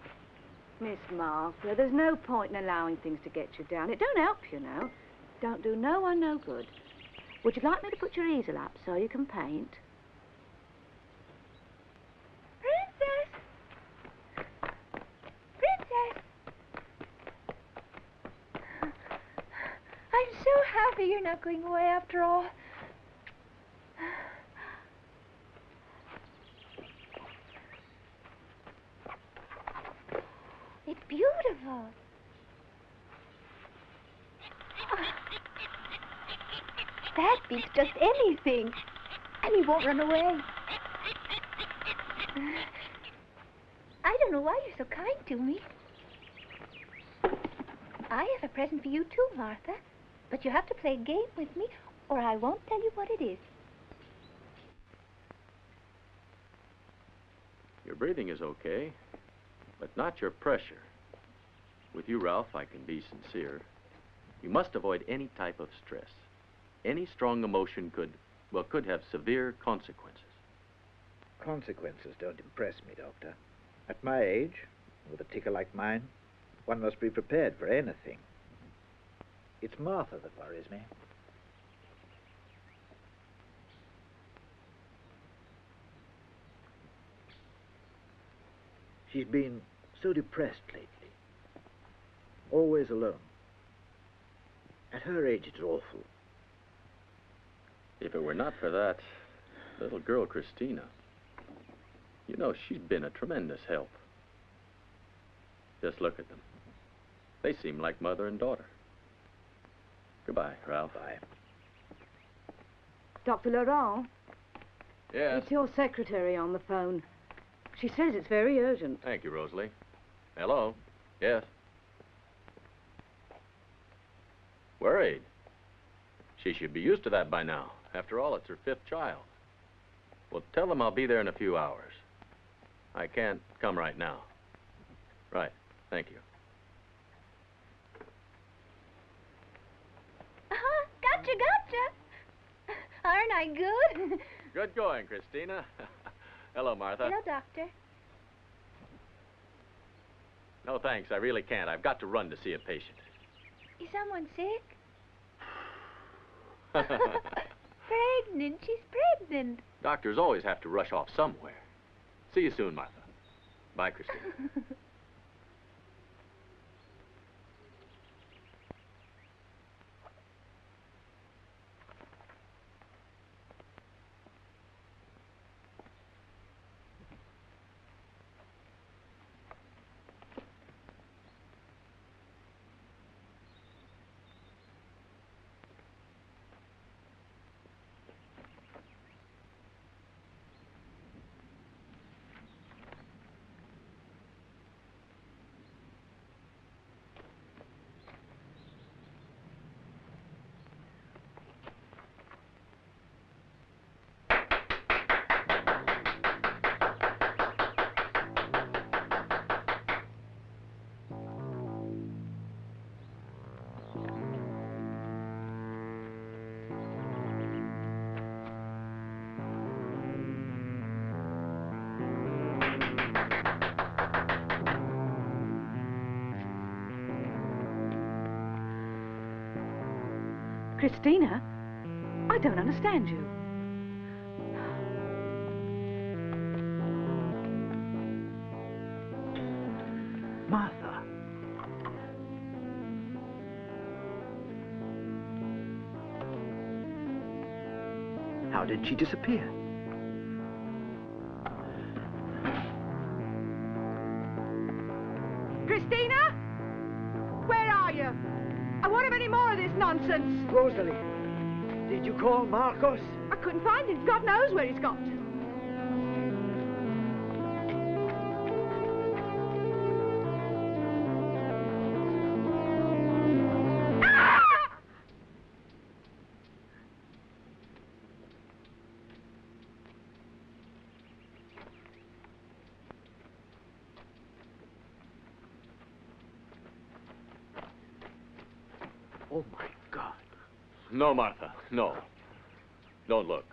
Miss Martha, there's no point in allowing things to get you down. It don't help, you know. Don't do no one no good. Would you like me to put your easel up so you can paint? Princess! Princess! I'm so happy you're not going away after all. It's beautiful. That beats just anything. And he won't run away. I don't know why you're so kind to me. I have a present for you too, Martha. But you have to play a game with me, or I won't tell you what it is. Your breathing is okay, but not your pressure. With you, Ralph, I can be sincere. You must avoid any type of stress. Any strong emotion could have severe consequences. Consequences don't impress me, Doctor. At my age, with a ticker like mine, one must be prepared for anything. It's Martha that worries me. She's been so depressed lately. Always alone. At her age, it's awful. If it were not for that little girl, Christina, you know, she's been a tremendous help. Just look at them. They seem like mother and daughter. Goodbye, Ralph. Bye. Dr. Laurent? Yes? It's your secretary on the phone. She says it's very urgent. Thank you, Rosalie. Hello? Yes? Worried? She should be used to that by now. After all, it's her 5th child. Well, tell them I'll be there in a few hours. I can't come right now. Right. Thank you. Gotcha, gotcha. Aren't I good? Good going, Christina. Hello, Martha. Hello, Doctor. No, thanks. I really can't. I've got to run to see a patient. Is someone sick? Pregnant. She's pregnant. Doctors always have to rush off somewhere. See you soon, Martha. Bye, Christina. Christina? I don't understand you. Martha. How did she disappear? Christina? Where are you? I won't have any more of this nonsense. Rosalie, did you call Marcos? I couldn't find him. God knows where he's got to. Oh, my God. No, Martha, no. Don't look.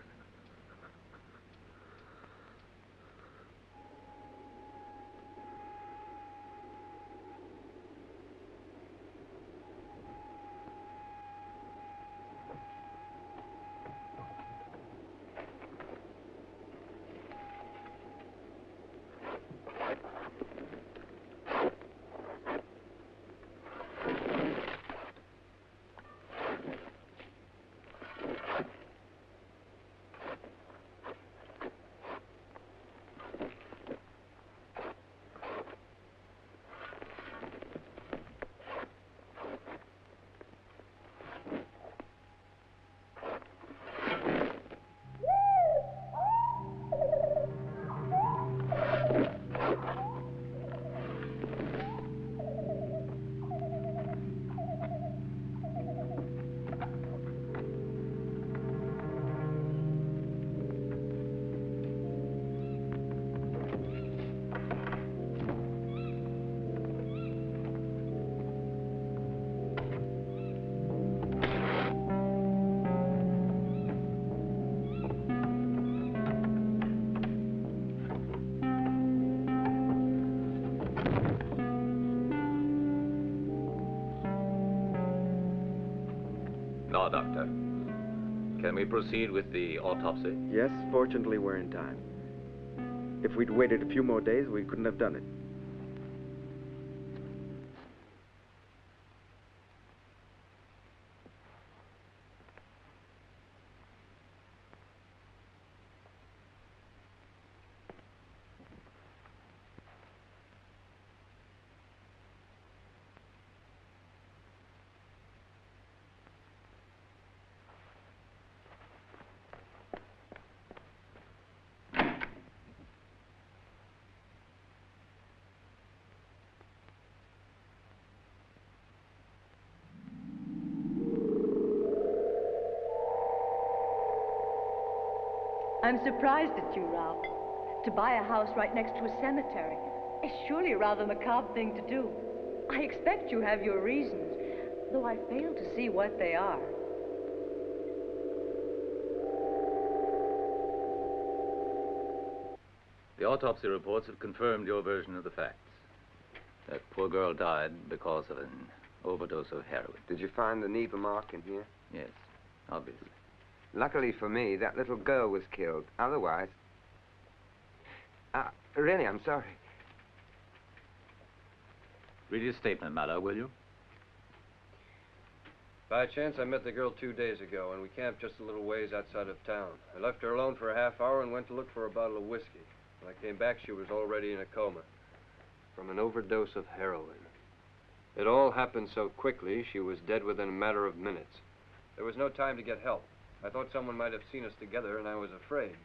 Now, Doctor, can we proceed with the autopsy? Yes, fortunately we're in time. If we'd waited a few more days, we couldn't have done it. I'm surprised at you, Ralph. To buy a house right next to a cemetery is surely a rather macabre thing to do. I expect you have your reasons, though I fail to see what they are. The autopsy reports have confirmed your version of the facts. That poor girl died because of an overdose of heroin. Did you find the Neva mark in here? Yes, obviously. Luckily for me, that little girl was killed. Otherwise... really, I'm sorry. Read your statement, Mallow, will you? By chance, I met the girl 2 days ago, and we camped just a little ways outside of town. I left her alone for a half hour and went to look for a bottle of whiskey. When I came back, she was already in a coma from an overdose of heroin. It all happened so quickly, she was dead within a matter of minutes. There was no time to get help. I thought someone might have seen us together, and I was afraid.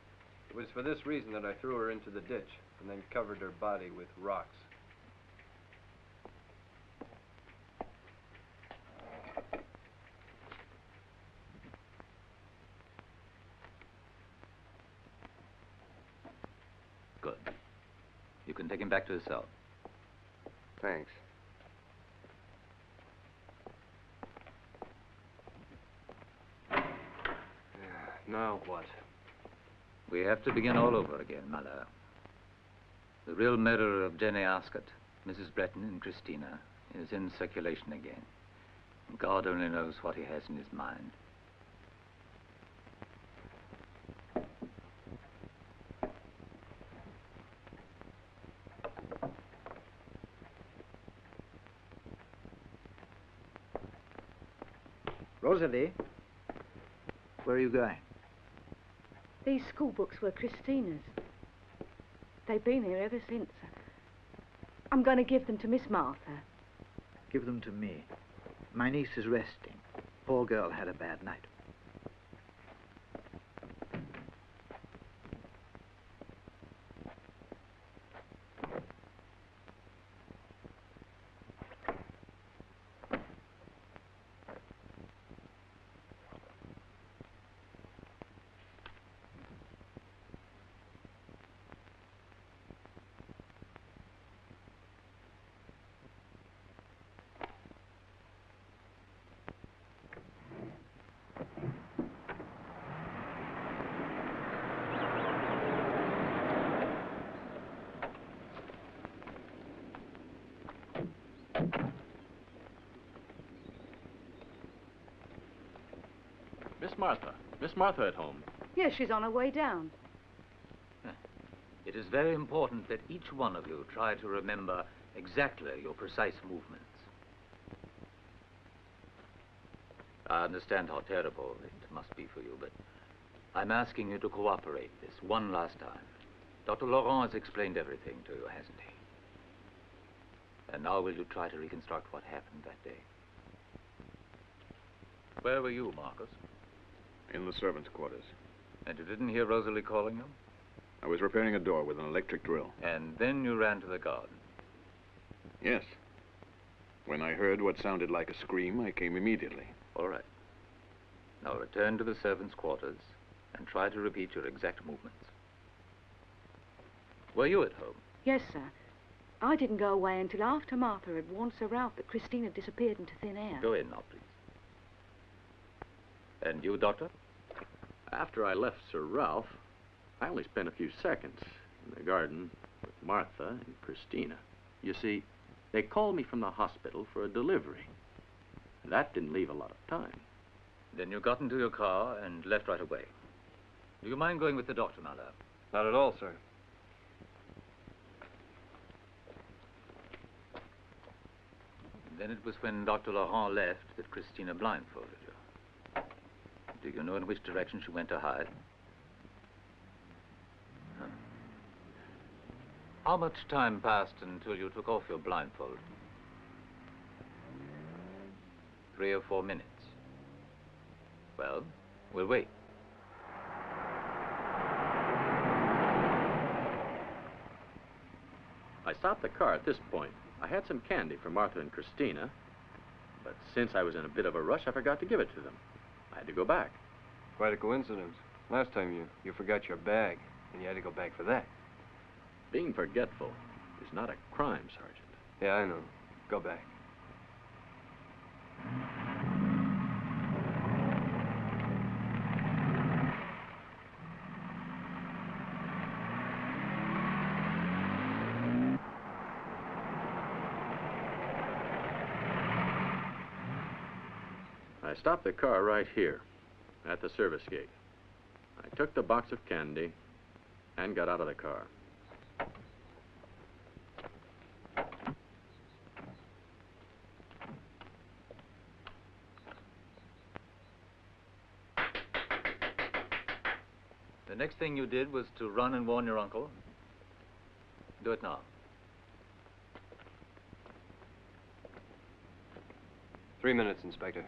It was for this reason that I threw her into the ditch and then covered her body with rocks. Good. You can take him back to his cell. Thanks. Now what? We have to begin all over again, Mallow. The real murder of Jenny Ascot, Mrs. Breton, and Christina is in circulation again. God only knows what he has in his mind. Rosalie, where are you going? These school books were Christina's. They've been here ever since. I'm going to give them to Miss Martha. Give them to me. My niece is resting. Poor girl had a bad night. Miss Martha at home? Yes, she's on her way down. It is very important that each one of you try to remember exactly your precise movements. I understand how terrible it must be for you, but I'm asking you to cooperate this one last time. Dr. Laurent has explained everything to you, hasn't he? And now will you try to reconstruct what happened that day? Where were you, Marcus? In the servants' quarters. And you didn't hear Rosalie calling you? I was repairing a door with an electric drill. And then you ran to the garden? Yes. When I heard what sounded like a scream, I came immediately. All right. Now return to the servants' quarters and try to repeat your exact movements. Were you at home? Yes, sir. I didn't go away until after Martha had warned Sir Ralph that Christina disappeared into thin air. Go in now, please. And you, Doctor? After I left Sir Ralph, I only spent a few seconds in the garden with Martha and Christina. You see, they called me from the hospital for a delivery. That didn't leave a lot of time. Then you got into your car and left right away. Do you mind going with the doctor, my love? Not at all, sir. Then it was when Dr. Laurent left that Christina blindfolded you. Do you know in which direction she went to hide? Huh. How much time passed until you took off your blindfold? 3 or 4 minutes. Well, we'll wait. I stopped the car at this point. I had some candy for Martha and Christina, but since I was in a bit of a rush, I forgot to give it to them. I had to go back. Quite a coincidence. Last time you forgot your bag, and you had to go back for that. Being forgetful is not a crime, Sergeant. Yeah, I know. Go back. I stopped the car right here, at the service gate. I took the box of candy and got out of the car. The next thing you did was to run and warn your uncle. Do it now. 3 minutes, Inspector.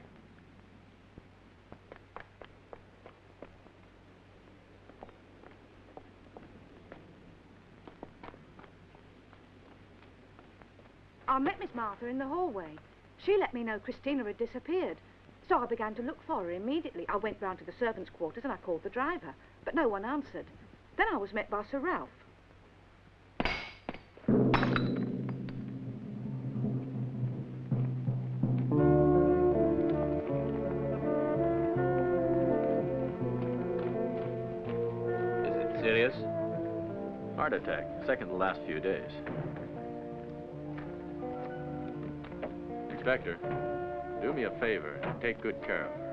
I met Miss Martha in the hallway. She let me know Christina had disappeared. So I began to look for her immediately. I went round to the servants' quarters and I called the driver, but no one answered. Then I was met by Sir Ralph. Is it serious? Heart attack, second to last few days. Inspector, do me a favor and take good care of her.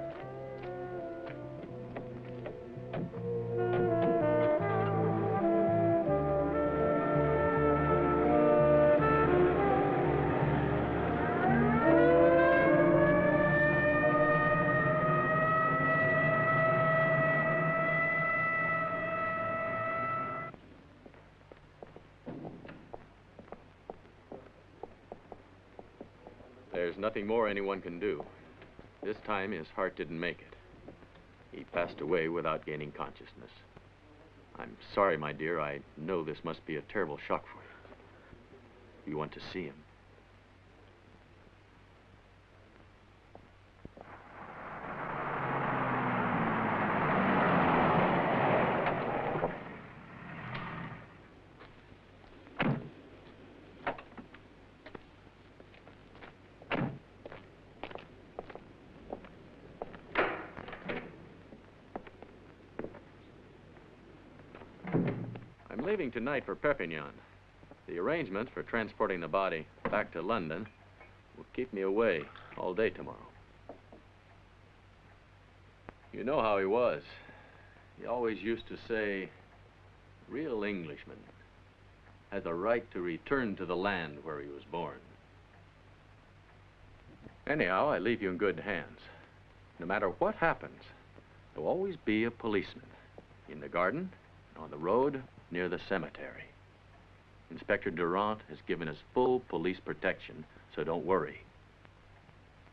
There's nothing more anyone can do. This time, his heart didn't make it. He passed away without gaining consciousness. I'm sorry, my dear. I know this must be a terrible shock for you. You want to see him. I'm leaving tonight for Perpignan. The arrangements for transporting the body back to London will keep me away all day tomorrow. You know how he was. He always used to say, real Englishman has a right to return to the land where he was born. Anyhow, I leave you in good hands. No matter what happens, there'll always be a policeman in the garden, on the road, near the cemetery. Inspector Durant has given us full police protection, so don't worry.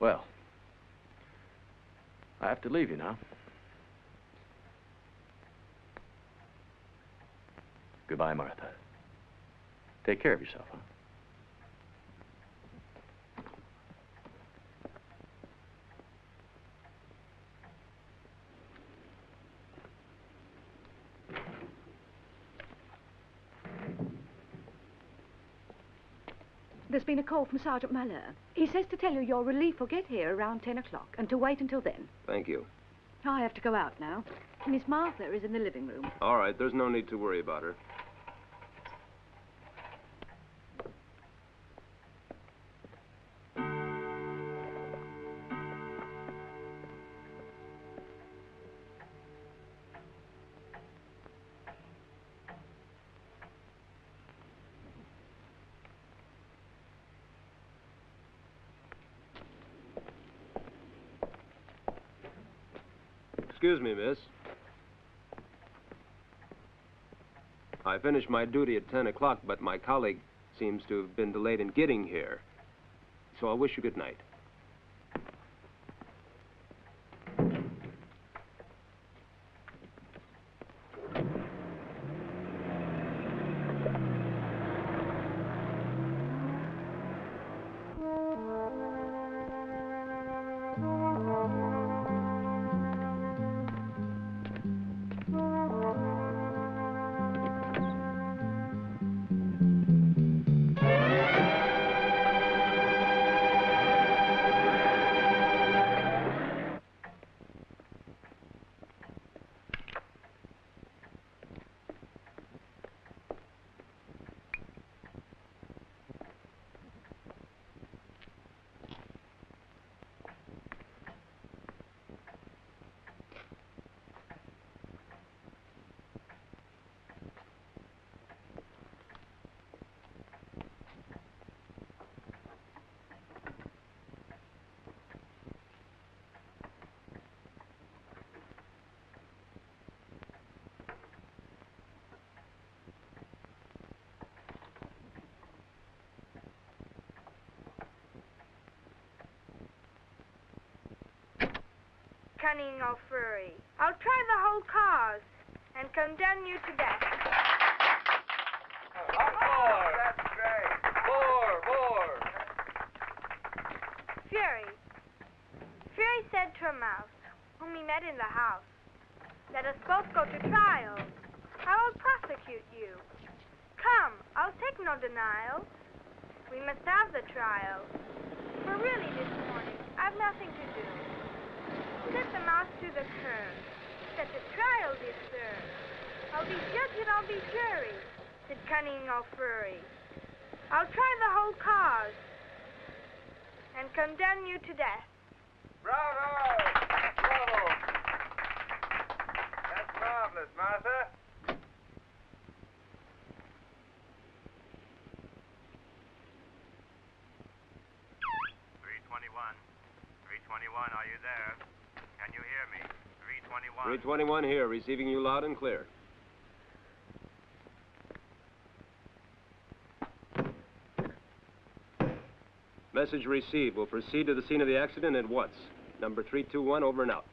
Well, I have to leave you now. Goodbye, Martha. Take care of yourself, huh? There's been a call from Sergeant Malheur. He says to tell you your relief will get here around 10 o'clock and to wait until then. Thank you. I have to go out now. Miss Martha is in the living room. All right, there's no need to worry about her. Excuse me, miss. I finished my duty at 10 o'clock, but my colleague seems to have been delayed in getting here. So I wish you good night. Cunning or furry, I'll try the whole cause and condemn you to death. More! That's great. More! Fury. Fury said to a mouse, whom he met in the house, let us both go to trial. I will prosecute you. Come, I'll take no denial. We must have the trial. For really this morning, I've nothing to do. Set the mouse to the curb. Set the trial this serve. I'll be judge and I'll be jury, said Cunning or Furry. I'll try the whole cause and condemn you to death. Bravo! Bravo! That's marvelous, Martha. 321, are you there? Can you hear me? 321. 321 here, receiving you loud and clear. Message received. We'll proceed to the scene of the accident at once. Number 321, over and out.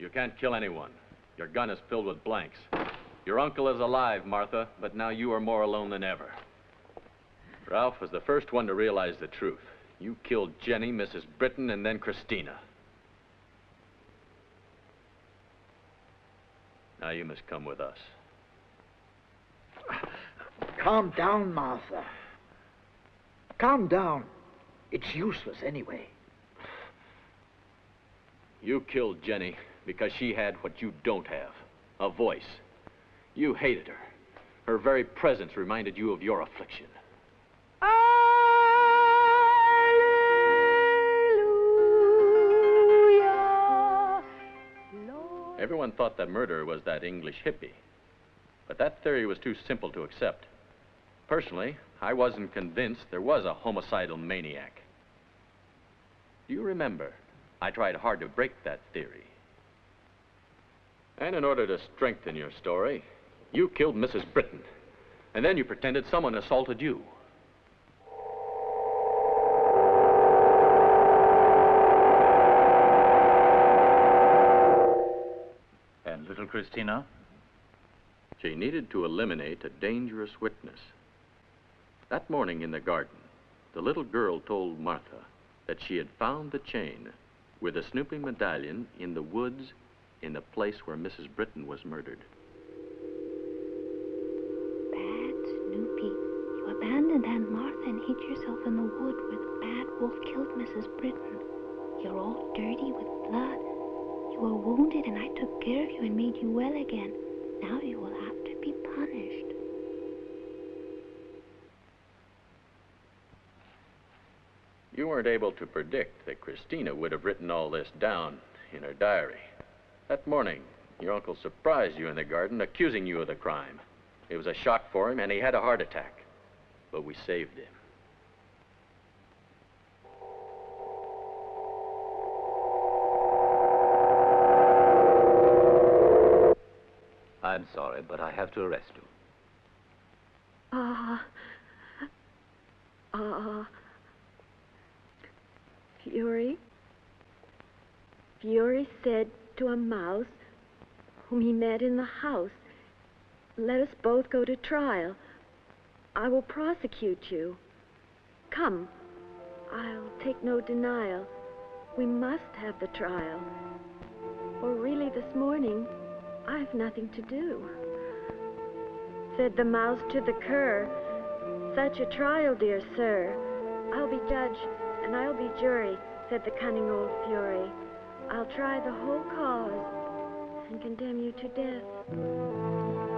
You can't kill anyone. Your gun is filled with blanks. Your uncle is alive, Martha, but now you are more alone than ever. Ralph was the first one to realize the truth. You killed Jenny, Mrs. Britton, and then Christina. Now you must come with us. Calm down, Martha. Calm down. It's useless anyway. You killed Jenny because she had what you don't have, a voice. You hated her. Her very presence reminded you of your affliction. Everyone thought the murderer was that English hippie. But that theory was too simple to accept. Personally, I wasn't convinced there was a homicidal maniac. Do you remember? I tried hard to break that theory. And in order to strengthen your story, you killed Mrs. Britton. And then you pretended someone assaulted you. And little Christina? She needed to eliminate a dangerous witness. That morning in the garden, the little girl told Martha that she had found the chain with a snooping medallion in the woods in the place where Mrs. Britton was murdered. Bad Snoopy, you abandoned Aunt Martha and hid yourself in the wood where the bad wolf killed Mrs. Britton. You're all dirty with blood. You were wounded and I took care of you and made you well again. Now you will have to be punished. You weren't able to predict that Christina would have written all this down in her diary. That morning, your uncle surprised you in the garden, accusing you of the crime. It was a shock for him, and he had a heart attack. But we saved him. I'm sorry, but I have to arrest you. Fury said to a mouse whom he met in the house, "Let us both go to trial. I will prosecute you. Come, I'll take no denial. We must have the trial. For really this morning, I've nothing to do." Said the mouse to the cur, "Such a trial, dear sir. I'll be judge and I'll be jury," said the cunning old Fury. "I'll try the whole cause and condemn you to death."